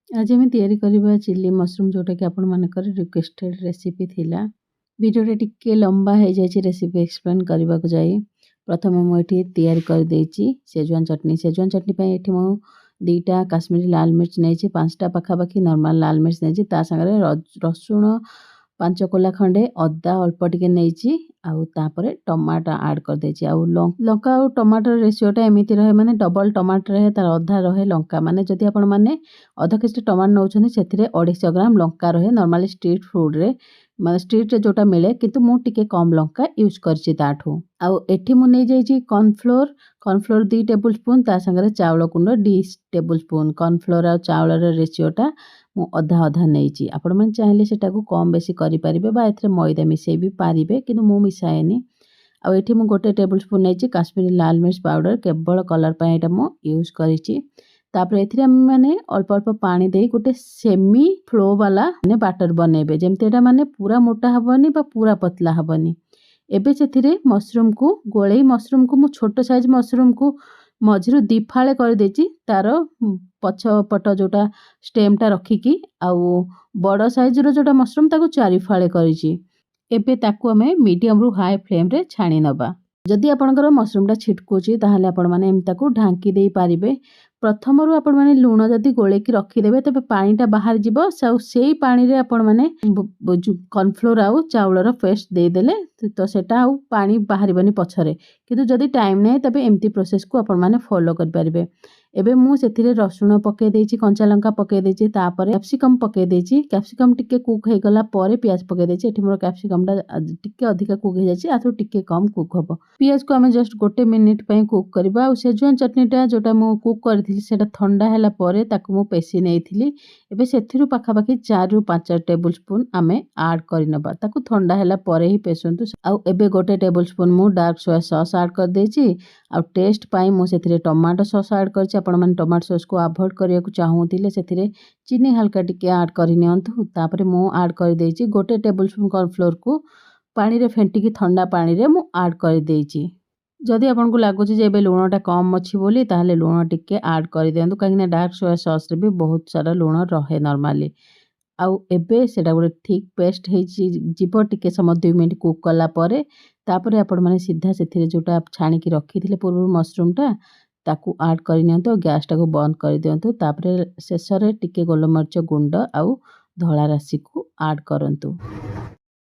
आज आम या चिली मशरूम जोटा कि आपण मानकर रिक्वेस्टेड रेसिपी थिला। वीडियो टिके लंबा हो जाए रेसिपी एक्सप्लेन करने को जाए प्रथम मुझे तैयारी कर सेजवान चटनी। सेजवान चटनी पे ये मु 2टा काश्मीरी लाल मिर्च नहीं 5टा पाखापाखि नॉर्मल लाल मिर्च नहीं सागर रसुण 5 कोला खंडे अदा अल्प टिके नहीं आउे टमाटो आड कर देछि आउ लंका और टमाटर रेसीओटा एमती रहे माने डबल टमाटर रहे तार अधा रहे लंका माने जदि आपण माने अधा केजी टमाटो नौछन्ती सेथिरे 250 ग्राम लंका रहे नॉर्मली स्ट्रीट फूड रे माने स्ट्रीट रे जोटा मिले किंतु मु टिके कम लंका यूज करछि ताठू। आउ एठी मु नै जाइछि कॉर्नफ्लोर 2 टेबल स्पून ता संगे चावल गुंड 2 टेबल स्पून कॉर्नफ्लोर और चावल रे रेशियोटा मु अधा अधा नैछि। आपण माने चाहिले सेटा को कम बेसी करि परिबे बा एथरे मैदा मिसै भी पारिबे किंतु मु मिसाएनी। आउ एठी मु 1 टेबल स्पून नैछि काश्मीरी लाल मिर्च पाउडर केवल कलर पय एटा मु यूज करिछि। तापर एथिरे माने अल्प अल्प पानी दे गोटे सेमी फ्लो वाला माने बैटर बनेबे जेमते एटा माने पूरा मोटा हबनी बा पूरा पतला हबनी। एबे सेथिरे मशरूम को गोळेई मशरूम को मु छोटो साइज मशरूम को मझिरु 2 फाळे कर देछि तार पछ पट जोटा स्टेमटा रखिकी आउ बड़ साइज रो जोटा मशरूम ताको 4 फाळे करिछि। एबे ताको हमें मीडियम रु हाई फ्लेम रे छाणी नबा। जदि आपणकर मशरूमटा छिटकुची ताहले आपण माने एमताको ढांकी देई पारिबे। प्रथमरु आपण माने लूण जदि गोळेकी रखिदेबे तबे पानीटा बाहर जिवो सेई पानी रे आपण माने कॉर्नफ्लोर आउ चावलर पेस्ट दे देले तो सेटा आउ पानी बाहरिबनी पछरे किंतु जदि टाइम नै तबे एमती प्रोसेस को आपण माने फॉलो कर पारिबे। एबे मु सेथिरे रसुण पके देछि कंचा लंका पके देछि तापरे कैप्सिकम पके देछि कैप्सिकम टिके कुक हे गला परे प्याज पके देछि। एठी मोर कैप्सिकमटा टिके अधिका कुक हे जाछि आथु टिके कम कुक हबो। प्याज को हमें जस्ट 1 मिनिट पय कुक करबा आ सेजवान चटनीटा जोटा मु कुक करथिली सेटा ठंडा हैला परे ताकु मु पेसी नेइथिली। एबे सेथिरु पाखापाखि 4 रु 5 टेबल स्पून आमे ऐड करिनबा ताकु ठंडा हैला परे ही पेसंतु। आ एबे 1 टेबल स्पून मु डार्क सोया सॉस ऐड कर देछि आ टेस्ट पाई मु सेथिरे टमाटो सॉस ऐड करछि। आपण माने टमाटो सॉस को अवॉइड करिया को चाहूतिले सेथिरे चीनी हल्का टिके ऐड करि नियंतु। तापरे मु ऐड कर देछि 1 टेबल स्पून कॉर्नफ्लोर को पानी रे फेंटिकी ठंडा पानी रे मु ऐड कर देछि। जदि आपन को लागुछि जे एबे लूणटा कम अछि बोली ताहले लूण टिके ऐड कर दियंतु काहेकि डार्क सोया सॉस रे भी बहुत सारा लूण रहे नॉर्मली। आउ एबे सेटा गोटे ठीक पेस्ट हे जीव टिके समय 2 मिनिट कुक कला परे तापरे आपण माने सीधा सेथिरे जोटा छाणी की रखिथिले पूर्व मशरूमटा ताकू ऐड कर नियंतु गैस टाको बंद कर दियंतु। तापरे शेष रे टिके गोलमरिच गुंड आउ धला राशि को ऐड करंतु।